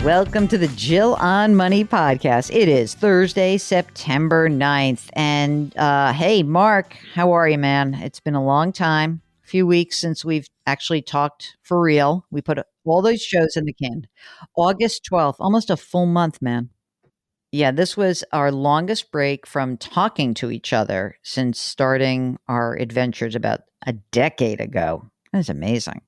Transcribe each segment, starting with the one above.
Welcome to the Jill on Money podcast. It is Thursday, September 9th. And hey, Mark, how are you, man? It's been a long time, a few weeks since we've actually talked for real. We put all those shows in the can. August 12th, almost a full month, man. Yeah, this was our longest break from talking to each other since starting our adventures about a decade ago. That's amazing.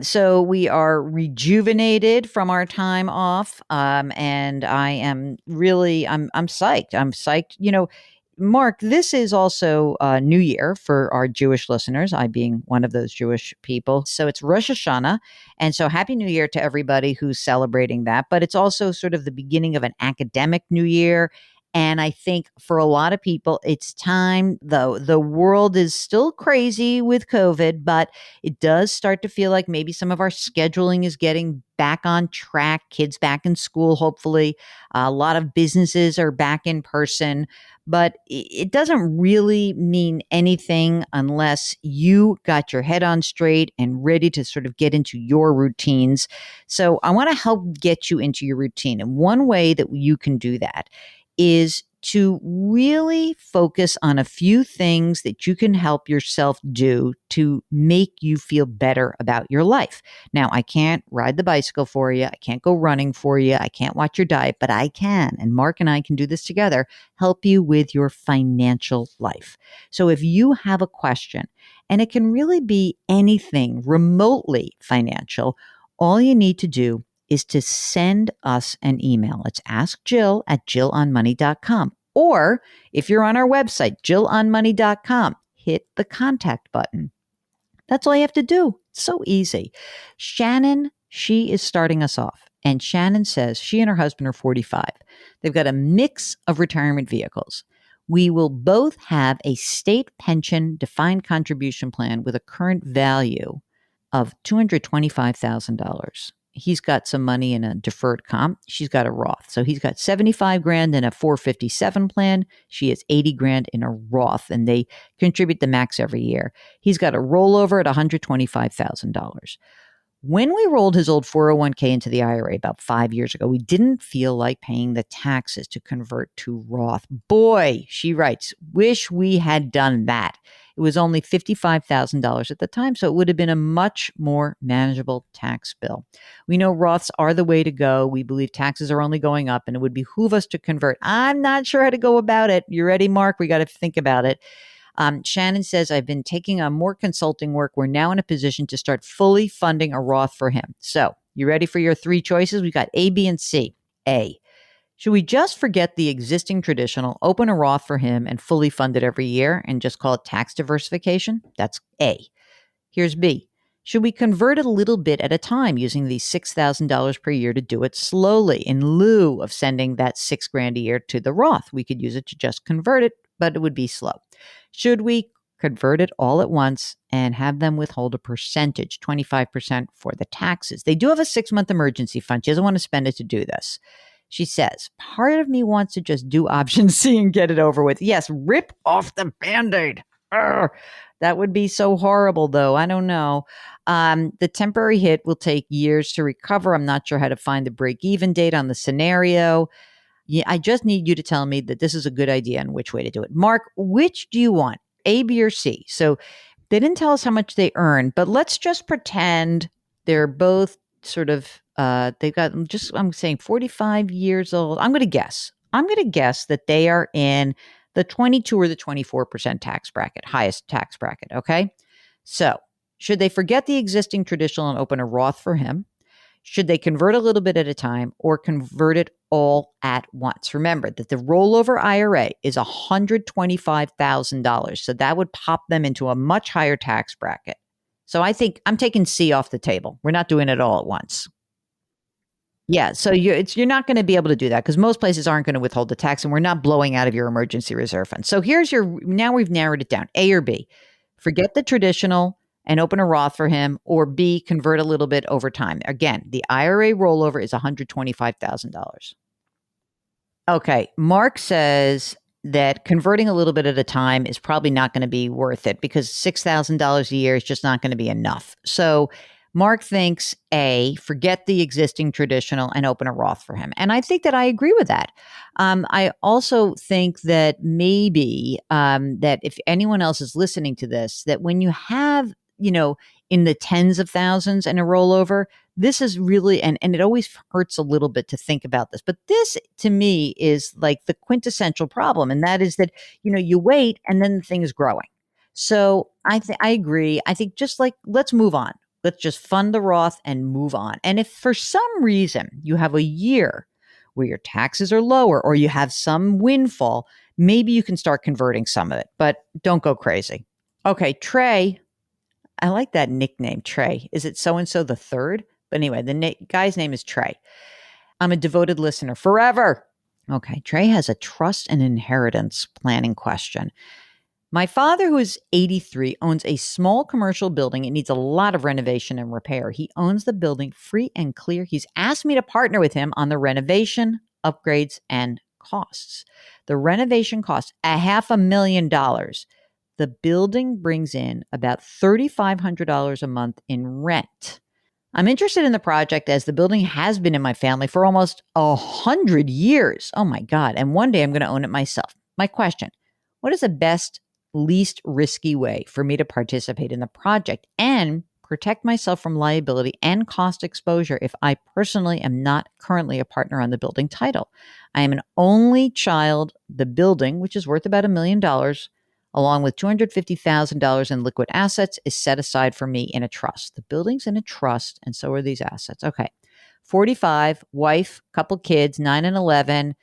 So we are rejuvenated from our time off, and I am really I'm psyched. I'm psyched. You know, Mark, this is also New Year for our Jewish listeners. I being one of those Jewish people, so it's Rosh Hashanah, and so Happy New Year to everybody who's celebrating that. But it's also sort of the beginning of an academic New Year. And I think for a lot of people, it's time, though the world is still crazy with COVID, but it does start to feel like maybe some of our scheduling is getting back on track, kids back in school, hopefully. A lot of businesses are back in person, but it doesn't really mean anything unless you got your head on straight and ready to sort of get into your routines. So I want to help get you into your routine. And one way that you can do that is to really focus on a few things that you can help yourself do to make you feel better about your life. Now, I can't ride the bicycle for you. I can't go running for you. I can't watch your diet, but I can. And Mark and I can do this together, help you with your financial life. So if you have a question, and it can really be anything remotely financial, all you need to do is to send us an email. It's askjill@jillonmoney.com. Or if you're on our website, jillonmoney.com, hit the contact button. That's all you have to do. It's so easy. Shannon, she is starting us off. And Shannon says she and her husband are 45. They've got a mix of retirement vehicles. We will both have a state pension defined contribution plan with a current value of $225,000. He's got some money in a deferred comp. She's got a Roth. So he's got 75 grand in a 457 plan. She has 80 grand in a Roth, and they contribute the max every year. He's got a rollover at $125,000. When we rolled his old 401k into the IRA about 5 years ago, we didn't feel like paying the taxes to convert to Roth. Boy, she writes, wish we had done that. It was only $55,000 at the time, so it would have been a much more manageable tax bill. We know Roths are the way to go. We believe taxes are only going up, and it would behoove us to convert. I'm not sure how to go about it. You ready, Mark? We got to think about it. Shannon says, I've been taking on more consulting work. We're now in a position to start fully funding a Roth for him. So you ready for your three choices? We've got A, B, and C. A, should we just forget the existing traditional, open a Roth for him and fully fund it every year and just call it tax diversification? That's A. Here's B. Should we convert it a little bit at a time using the $6,000 per year to do it slowly in lieu of sending that $6,000 a year to the Roth? We could use it to just convert it, but it would be slow. Should we convert it all at once and have them withhold a percentage, 25% for the taxes? They do have a 6-month emergency fund. She doesn't want to spend it to do this. She says, part of me wants to just do option C and get it over with. Yes, rip off the Band-Aid. Urgh. That would be so horrible, though. I don't know. The temporary hit will take years to recover. I'm not sure how to find the break-even date on the scenario. Yeah, I just need you to tell me that this is a good idea and which way to do it. Mark, which do you want, A, B, or C? So they didn't tell us how much they earn, but let's just pretend they're both sort of, they've got just, I'm saying 45 years old. I'm going to guess that they are in the 22 or the 24% tax bracket, highest tax bracket. Okay. So should they forget the existing traditional and open a Roth for him? Should they convert a little bit at a time or convert it all at once? Remember that the rollover IRA is $125,000. So that would pop them into a much higher tax bracket. So I think I'm taking C off the table. We're not doing it all at once. Yeah, so you're not going to be able to do that because most places aren't going to withhold the tax, and we're not blowing out of your emergency reserve fund. So now we've narrowed it down, A or B. Forget the traditional and open a Roth for him, or B, convert a little bit over time. Again, the IRA rollover is $125,000. Okay, Mark says that converting a little bit at a time is probably not going to be worth it because $6,000 a year is just not going to be enough. So Mark thinks forget the existing traditional and open a Roth for him. And I think that I agree with that. I also think that maybe that if anyone else is listening to this, that when you have, in the tens of thousands in a rollover, this is really, and it always hurts a little bit to think about this, but this to me is like the quintessential problem. And that is that, you wait and then the thing is growing. So I agree. I think just like, let's move on. Let's just fund the Roth and move on. And if for some reason you have a year where your taxes are lower or you have some windfall, maybe you can start converting some of it, but don't go crazy. Okay, Trey. I like that nickname, Trey. Is it so-and-so the third? But anyway, the guy's name is Trey. I'm a devoted listener forever. Okay, Trey has a trust and inheritance planning question. My father, who is 83, owns a small commercial building. It needs a lot of renovation and repair. He owns the building free and clear. He's asked me to partner with him on the renovation, upgrades, and costs. The renovation costs $500,000. The building brings in about $3,500 a month in rent. I'm interested in the project as the building has been in my family for almost 100 years. Oh my God. And one day I'm going to own it myself. My question, what is the best, least risky way for me to participate in the project and protect myself from liability and cost exposure if I personally am not currently a partner on the building title? I am an only child. The building, which is worth about $1 million, along with $250,000 in liquid assets, is set aside for me in a trust. The building's in a trust, and so are these assets. Okay. 45, wife, couple kids, 9 and 11.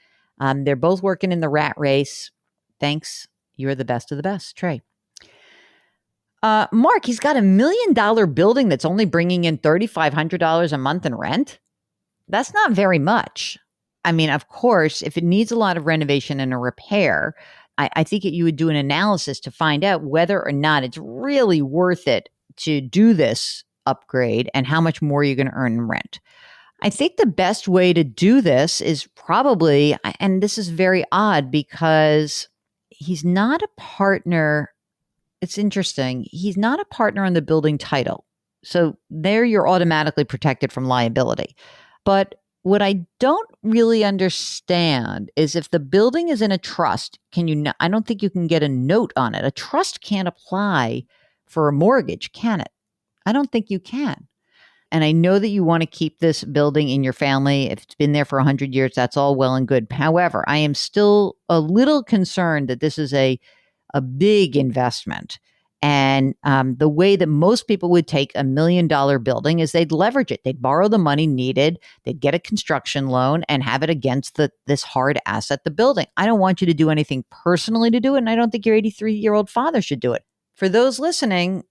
They're both working in the rat race. Thanks. You're the best of the best, Trey. Mark, he's got $1 million building that's only bringing in $3,500 a month in rent. That's not very much. I mean, of course, if it needs a lot of renovation and a repair, I think you would do an analysis to find out whether or not it's really worth it to do this upgrade and how much more you're going to earn in rent. I think the best way to do this is probably, and this is very odd because he's not a partner. It's interesting. He's not a partner on the building title. So there you're automatically protected from liability. But what I don't really understand is if the building is in a trust, I don't think you can get a note on it. A trust can't apply for a mortgage, can it? I don't think you can. And I know that you want to keep this building in your family. If it's been there for 100 years, that's all well and good. However, I am still a little concerned that this is a big investment. And the way that most people would take $1 million building is they'd leverage it. They'd borrow the money needed. They'd get a construction loan and have it against this hard asset, the building. I don't want you to do anything personally to do it. And I don't think your 83-year-old father should do it. For those listening,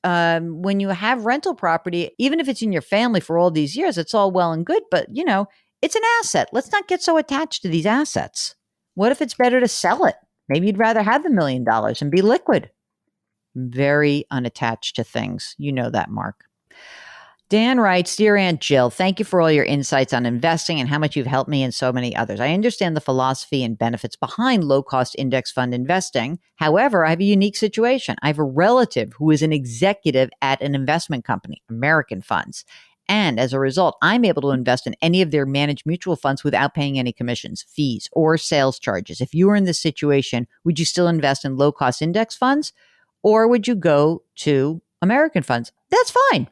when you have rental property, even if it's in your family for all these years, it's all well and good. But, it's an asset. Let's not get so attached to these assets. What if it's better to sell it? Maybe you'd rather have the $1 million and be liquid. Very unattached to things. You know that, Mark. Dan writes, Dear Aunt Jill, thank you for all your insights on investing and how much you've helped me and so many others. I understand the philosophy and benefits behind low-cost index fund investing. However, I have a unique situation. I have a relative who is an executive at an investment company, American Funds. And as a result, I'm able to invest in any of their managed mutual funds without paying any commissions, fees, or sales charges. If you were in this situation, would you still invest in low-cost index funds? Or would you go to American funds? That's fine.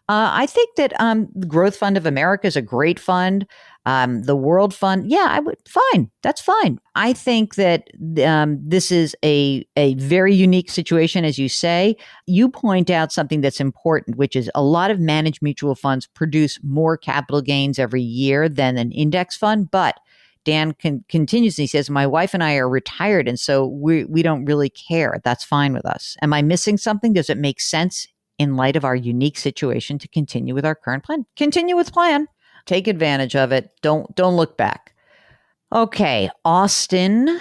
I think that the Growth Fund of America is a great fund. The World Fund, yeah, I would. Fine, that's fine. I think that this is a very unique situation, as you say. You point out something that's important, which is a lot of managed mutual funds produce more capital gains every year than an index fund, but Dan continues and he says, my wife and I are retired, and so we don't really care. That's fine with us. Am I missing something? Does it make sense in light of our unique situation to continue with our current plan? Continue with plan. Take advantage of it. Don't look back. Okay, Austin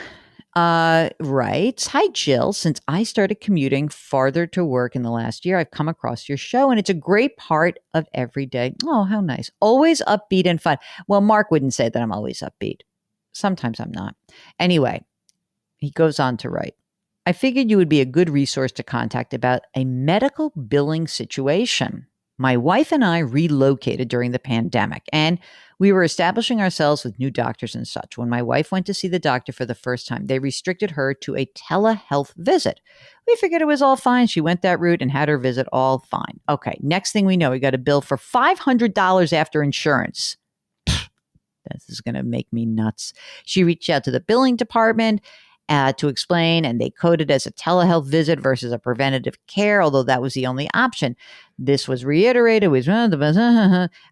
writes, Hi, Jill. Since I started commuting farther to work in the last year, I've come across your show, and it's a great part of every day. Oh, how nice. Always upbeat and fun. Well, Mark wouldn't say that I'm always upbeat. Sometimes I'm not. Anyway, he goes on to write, I figured you would be a good resource to contact about a medical billing situation. My wife and I relocated during the pandemic, and we were establishing ourselves with new doctors and such. When my wife went to see the doctor for the first time, they restricted her to a telehealth visit. We figured it was all fine. She went that route and had her visit all fine. Okay, next thing we know, we got a bill for $500 after insurance. This is going to make me nuts. She reached out to the billing department to explain, and they coded as a telehealth visit versus a preventative care, although that was the only option. This was reiterated.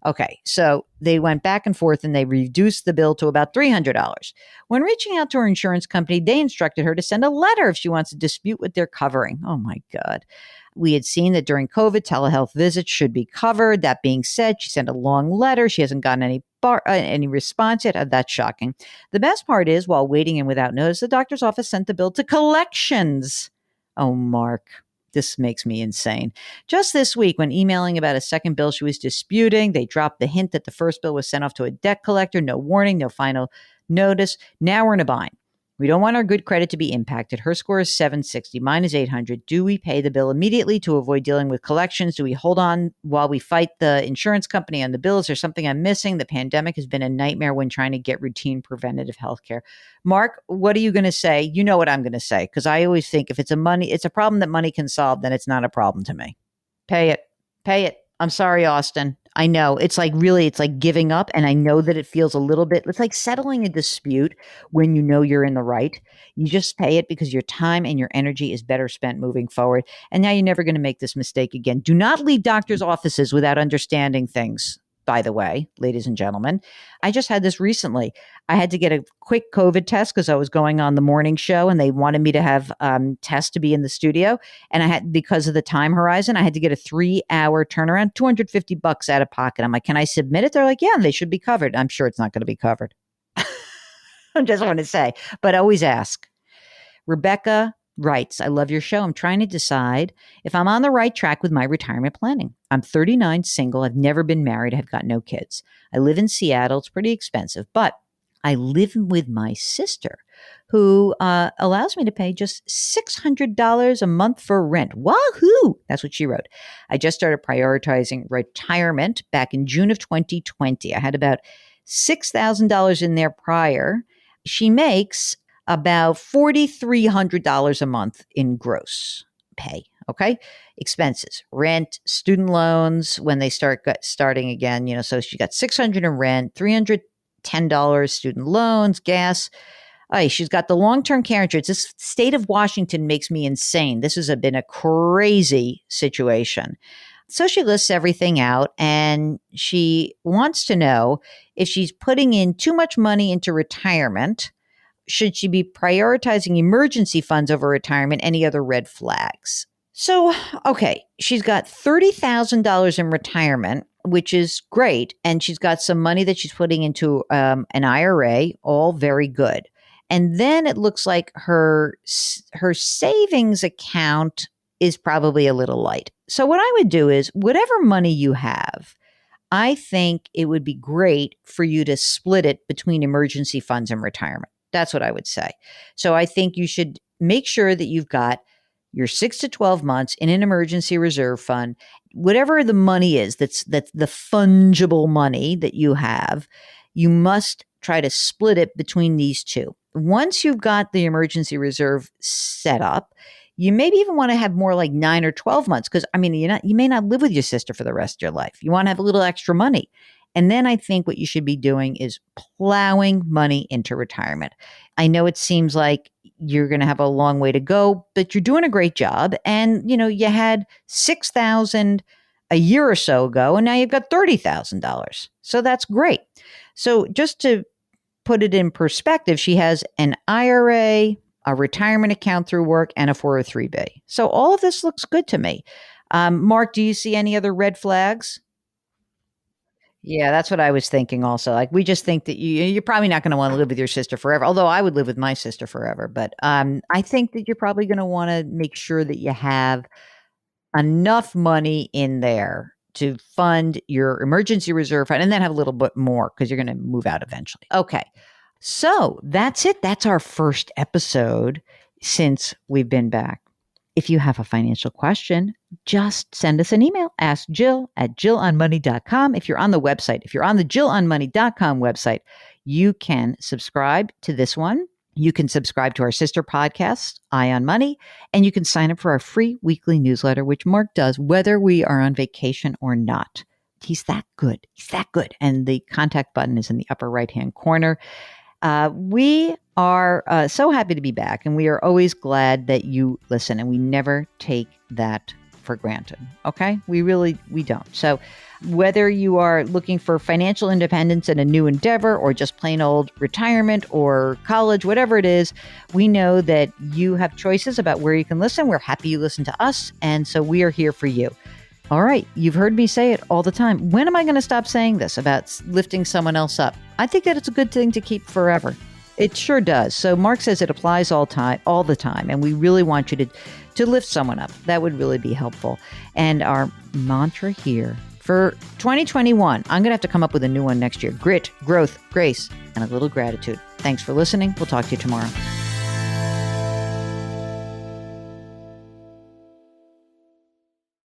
Okay, so they went back and forth, and they reduced the bill to about $300. When reaching out to her insurance company, they instructed her to send a letter if she wants to dispute what they're covering. Oh, my God. We had seen that during COVID, telehealth visits should be covered. That being said, she sent a long letter. She hasn't gotten any response yet. That's shocking. The best part is, while waiting and without notice, the doctor's office sent the bill to collections. Oh, Mark, this makes me insane. Just this week, when emailing about a second bill she was disputing, they dropped the hint that the first bill was sent off to a debt collector. No warning, no final notice. Now we're in a bind. We don't want our good credit to be impacted. Her score is 760. Mine is 800. Do we pay the bill immediately to avoid dealing with collections? Do we hold on while we fight the insurance company on the bill? Is there something I'm missing? The pandemic has been a nightmare when trying to get routine preventative health care. Mark, what are you going to say? You know what I'm going to say, because I always think if it's a problem that money can solve, then it's not a problem to me. Pay it. Pay it. I'm sorry, Austin. I know it's like giving up. And I know that it feels a little bit, it's like settling a dispute when you know you're in the right. You just pay it because your time and your energy is better spent moving forward. And now you're never going to make this mistake again. Do not leave doctors' offices without understanding things. By the way, ladies and gentlemen, I just had this recently. I had to get a quick COVID test because I was going on the morning show and they wanted me to have tests to be in the studio. And I had, because of the time horizon, I had to get a 3-hour turnaround, $250 out of pocket. I'm like, can I submit it? They're like, yeah, they should be covered. I'm sure it's not going to be covered. I just want to say, but always ask. Rebecca writes, I love your show. I'm trying to decide if I'm on the right track with my retirement planning. I'm 39, single. I've never been married. I've got no kids. I live in Seattle. It's pretty expensive, but I live with my sister who allows me to pay just $600 a month for rent. Wahoo! That's what she wrote. I just started prioritizing retirement back in June of 2020. I had about $6,000 in there prior. She makes about $4,300 a month in gross pay. Okay. Expenses, rent, student loans when they starting again, so she got $600 in rent, $310 student loans, gas. She's got the long-term care insurance. This state of Washington makes me insane. This has been a crazy situation. So she lists everything out and she wants to know if she's putting in too much money into retirement. Should she be prioritizing emergency funds over retirement? Any other red flags? So, okay, she's got $30,000 in retirement, which is great. And she's got some money that she's putting into an IRA, all very good. And then it looks like her savings account is probably a little light. So what I would do is whatever money you have, I think it would be great for you to split it between emergency funds and retirement. That's what I would say. So I think you should make sure that you've got your 6 to 12 months in an emergency reserve fund, whatever the money is, that's the fungible money that you have, you must try to split it between these two. Once you've got the emergency reserve set up, you maybe even want to have more like 9 or 12 months because, you may not live with your sister for the rest of your life. You want to have a little extra money. And then I think what you should be doing is plowing money into retirement. I know it seems like you're going to have a long way to go, but you're doing a great job. And, you had $6,000 a year or so ago, and now you've got $30,000. So that's great. So just to put it in perspective, she has an IRA, a retirement account through work, and a 403b. So all of this looks good to me. Mark, do you see any other red flags? Yeah, that's what I was thinking also. Like we just think that you're probably not going to want to live with your sister forever. Although I would live with my sister forever, but I think that you're probably going to want to make sure that you have enough money in there to fund your emergency reserve fund and then have a little bit more because you're going to move out eventually. Okay. So that's it. That's our first episode since we've been back. If you have a financial question, just send us an email. Ask Jill at jillonmoney.com. If you're on the website, if you're on the jillonmoney.com website, you can subscribe to this one. You can subscribe to our sister podcast, Eye on Money, and you can sign up for our free weekly newsletter, which Mark does whether we are on vacation or not. He's that good. He's that good. And the contact button is in the upper right-hand corner. We are so happy to be back, and we are always glad that you listen, and we never take that for granted. Okay? We don't. So whether you are looking for financial independence in a new endeavor or just plain old retirement or college, whatever it is, we know that you have choices about where you can listen. We're happy you listen to us. And so we are here for you. All right. You've heard me say it all the time. When am I going to stop saying this about lifting someone else up? I think that it's a good thing to keep forever. It sure does. So Mark says it applies all the time. And we really want you to lift someone up. That would really be helpful. And our mantra here for 2021, I'm going to have to come up with a new one next year. Grit, growth, grace, and a little gratitude. Thanks for listening. We'll talk to you tomorrow.